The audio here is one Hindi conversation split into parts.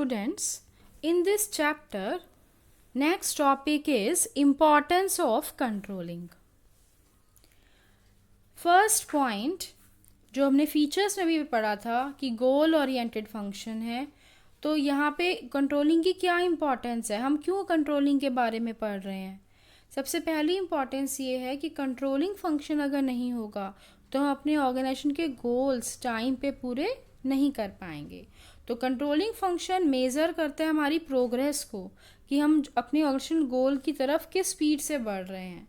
students, in this chapter, next topic is importance of controlling. First point जो हमने फीचर्स में भी पढ़ा था कि गोल ओरिएंटेड फंक्शन है, तो यहाँ पे कंट्रोलिंग की क्या इम्पोर्टेंस है, हम क्यों कंट्रोलिंग के बारे में पढ़ रहे हैं. सबसे पहली इम्पोर्टेंस ये है कि कंट्रोलिंग फंक्शन अगर नहीं होगा तो हम अपने ऑर्गेनाइजेशन के गोल्स टाइम पे पूरे नहीं कर पाएंगे. तो कंट्रोलिंग फंक्शन मेज़र करता है हमारी प्रोग्रेस को कि हम अपने ऑर्गेनाइजेशन गोल की तरफ किस स्पीड से बढ़ रहे हैं.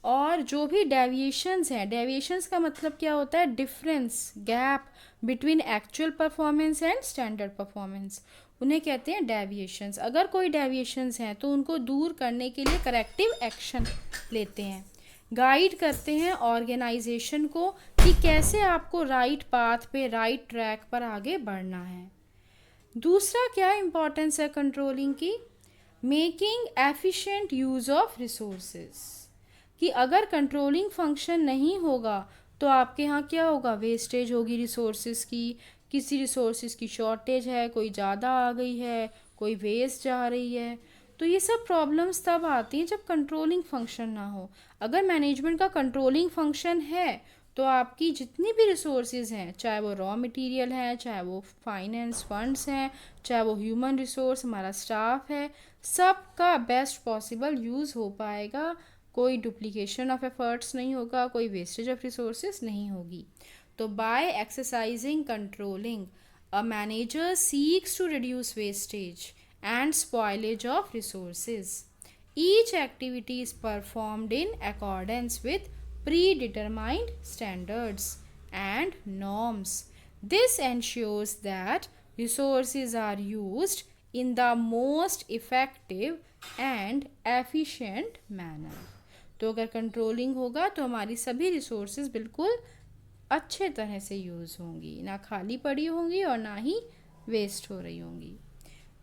और जो भी डेविएशंस हैं, डेविएशंस का मतलब क्या होता है, difference, gap between actual performance and standard performance, उन्हें कहते हैं डेविएशंस. अगर कोई डेविएशंस हैं तो उनको दूर करने के लिए करेक्टिव एक्शन लेते हैं, गाइड करते हैं ऑर्गेनाइजेशन को कि कैसे आपको राइट पाथ पे, राइट ट्रैक पर आगे बढ़ना है. दूसरा क्या इम्पोर्टेंस है कंट्रोलिंग की, making efficient use of resources, कि अगर कंट्रोलिंग फंक्शन नहीं होगा तो आपके यहाँ क्या होगा, वेस्टेज होगी रिसोर्सेज की, किसी रिसोर्सेज की शॉर्टेज है, कोई ज़्यादा आ गई है, कोई वेस्ट जा रही है. तो ये सब प्रॉब्लम्स तब आती हैं जब कंट्रोलिंग फंक्शन ना हो. अगर मैनेजमेंट का कंट्रोलिंग फंक्शन है तो आपकी जितनी भी रिसोर्सेज हैं, चाहे वो रॉ मटेरियल है, चाहे वो फाइनेंस फंड्स हैं, चाहे वो ह्यूमन रिसोर्स हमारा स्टाफ है, सबका बेस्ट पॉसिबल यूज़ हो पाएगा. कोई डुप्लीकेशन ऑफ एफर्ट्स नहीं होगा, कोई वेस्टेज ऑफ रिसोर्सेज नहीं होगी. तो by exercising controlling a manager seeks to reduce wastage and spoilage of resources. Each activity is performed in accordance with predetermined standards and norms. This ensures that resources are used in the most effective and efficient manner. तो अगर कंट्रोलिंग होगा तो हमारी सभी रिसोर्सेज बिल्कुल अच्छे तरह से यूज़ होंगी, ना खाली पड़ी होंगी और ना ही वेस्ट हो रही होंगी.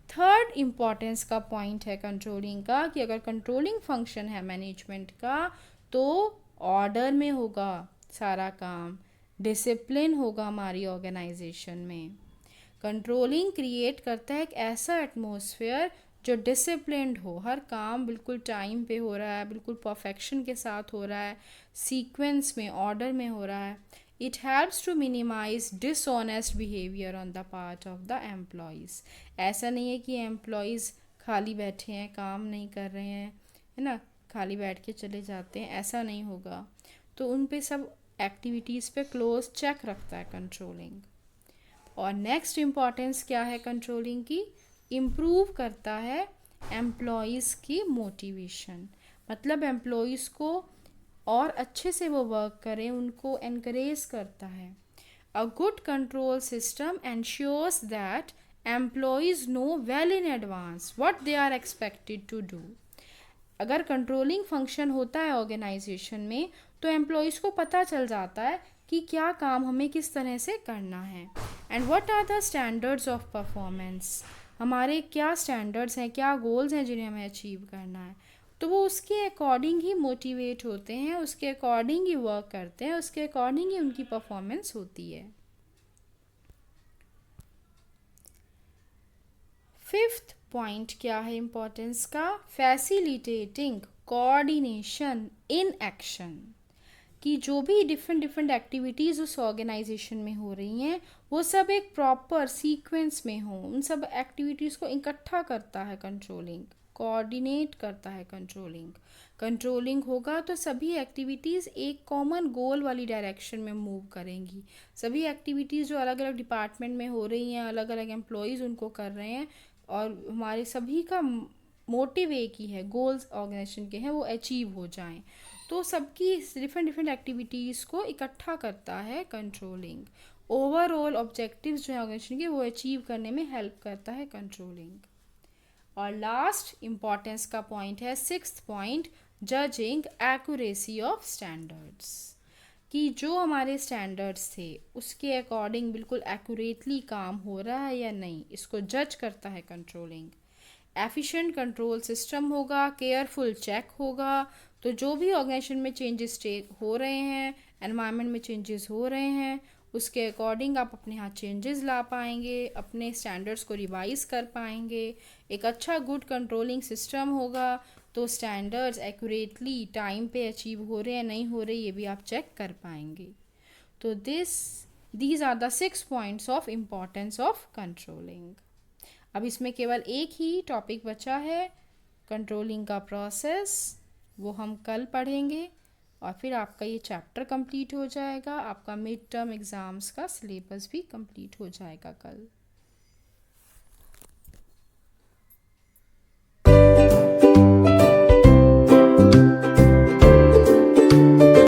थर्ड इम्पॉर्टेंस का पॉइंट है कंट्रोलिंग का कि अगर कंट्रोलिंग फंक्शन है मैनेजमेंट का तो ऑर्डर में होगा सारा काम, डिसिप्लिन होगा हमारी ऑर्गेनाइजेशन में. कंट्रोलिंग क्रिएट करता है एक ऐसा एटमॉस्फेयर जो डिसिप्लिन्ड हो, हर काम बिल्कुल टाइम पे हो रहा है, बिल्कुल परफेक्शन के साथ हो रहा है, सीक्वेंस में, ऑर्डर में हो रहा है. It helps to minimize dishonest behavior on the part of the employees. ऐसा नहीं है कि एम्प्लॉयज़ खाली बैठे हैं, काम नहीं कर रहे हैं, है ना, खाली बैठ के चले जाते हैं, ऐसा नहीं होगा. तो उन पे सब एक्टिविटीज़ पे क्लोज चेक रखता है कंट्रोलिंग. और नेक्स्ट इम्पॉर्टेंस क्या है कंट्रोलिंग की, इम्प्रूव करता है एम्प्लॉयज़ की मोटिवेशन, मतलब एम्प्लॉयज़ को और अच्छे से वो वर्क करें, उनको एनकरेज करता है. A good control system ensures that employees know well in advance what they are expected to do. अगर कंट्रोलिंग फंक्शन होता है ऑर्गेनाइजेशन में तो एम्प्लॉयज़ को पता चल जाता है कि क्या काम हमें किस तरह से करना है. And what are the standards of performance, हमारे क्या स्टैंडर्ड्स हैं, क्या गोल्स हैं जिन्हें हमें अचीव करना है. तो वो उसके अकॉर्डिंग ही मोटिवेट होते हैं, उसके अकॉर्डिंग ही वर्क करते हैं, उसके अकॉर्डिंग ही उनकी परफॉर्मेंस होती है. फिफ्थ पॉइंट क्या है इम्पोर्टेंस का, फैसिलिटेटिंग कोऑर्डिनेशन इन एक्शन, कि जो भी डिफरेंट एक्टिविटीज़ उस ऑर्गेनाइजेशन में हो रही हैं वो सब एक प्रॉपर सीक्वेंस में हो, उन सब एक्टिविटीज़ को इकट्ठा करता है कंट्रोलिंग, कोऑर्डिनेट करता है कंट्रोलिंग. कंट्रोलिंग होगा तो सभी एक्टिविटीज़ एक कॉमन गोल वाली डायरेक्शन में मूव करेंगी. सभी एक्टिविटीज़ जो अलग अलग डिपार्टमेंट में हो रही हैं, अलग अलग एम्प्लॉयज़ उनको कर रहे हैं, और हमारे सभी का मोटिव एक ही है, गोल्स ऑर्गेनाइजेशन के हैं वो अचीव हो जाएं. तो सबकी डिफरेंट एक्टिविटीज़ को इकट्ठा करता है कंट्रोलिंग. ओवरऑल ऑब्जेक्टिव्स जो है ऑर्गेनाइजेशन के वो अचीव करने में हेल्प करता है कंट्रोलिंग. और लास्ट इम्पॉर्टेंस का पॉइंट है sixth point, judging accuracy of standards, कि जो हमारे स्टैंडर्ड्स थे उसके अकॉर्डिंग बिल्कुल एक्यूरेटली काम हो रहा है या नहीं, इसको जज करता है कंट्रोलिंग. एफिशिएंट कंट्रोल सिस्टम होगा, केयरफुल चेक होगा, तो जो भी ऑर्गेनाइजेशन में चेंजेस हो रहे हैं, एनवायरनमेंट में चेंजेस हो रहे हैं, उसके अकॉर्डिंग आप अपने यहाँ चेंजेस ला पाएंगे, अपने स्टैंडर्ड्स को रिवाइज कर पाएंगे। एक अच्छा गुड कंट्रोलिंग सिस्टम होगा तो स्टैंडर्ड्स एक्यूरेटली टाइम पे अचीव हो रहे हैं नहीं हो रहे ये भी आप चेक कर पाएंगे। तो these are the 6 points of importance of controlling. अब इसमें केवल एक ही टॉपिक बचा है, कंट्रोलिंग का प्रोसेस, वो हम कल पढ़ेंगे और फिर आपका ये चैप्टर कंप्लीट हो जाएगा। आपका मिड टर्म एग्ज़ाम्स का सिलेबस भी कंप्लीट हो जाएगा कल।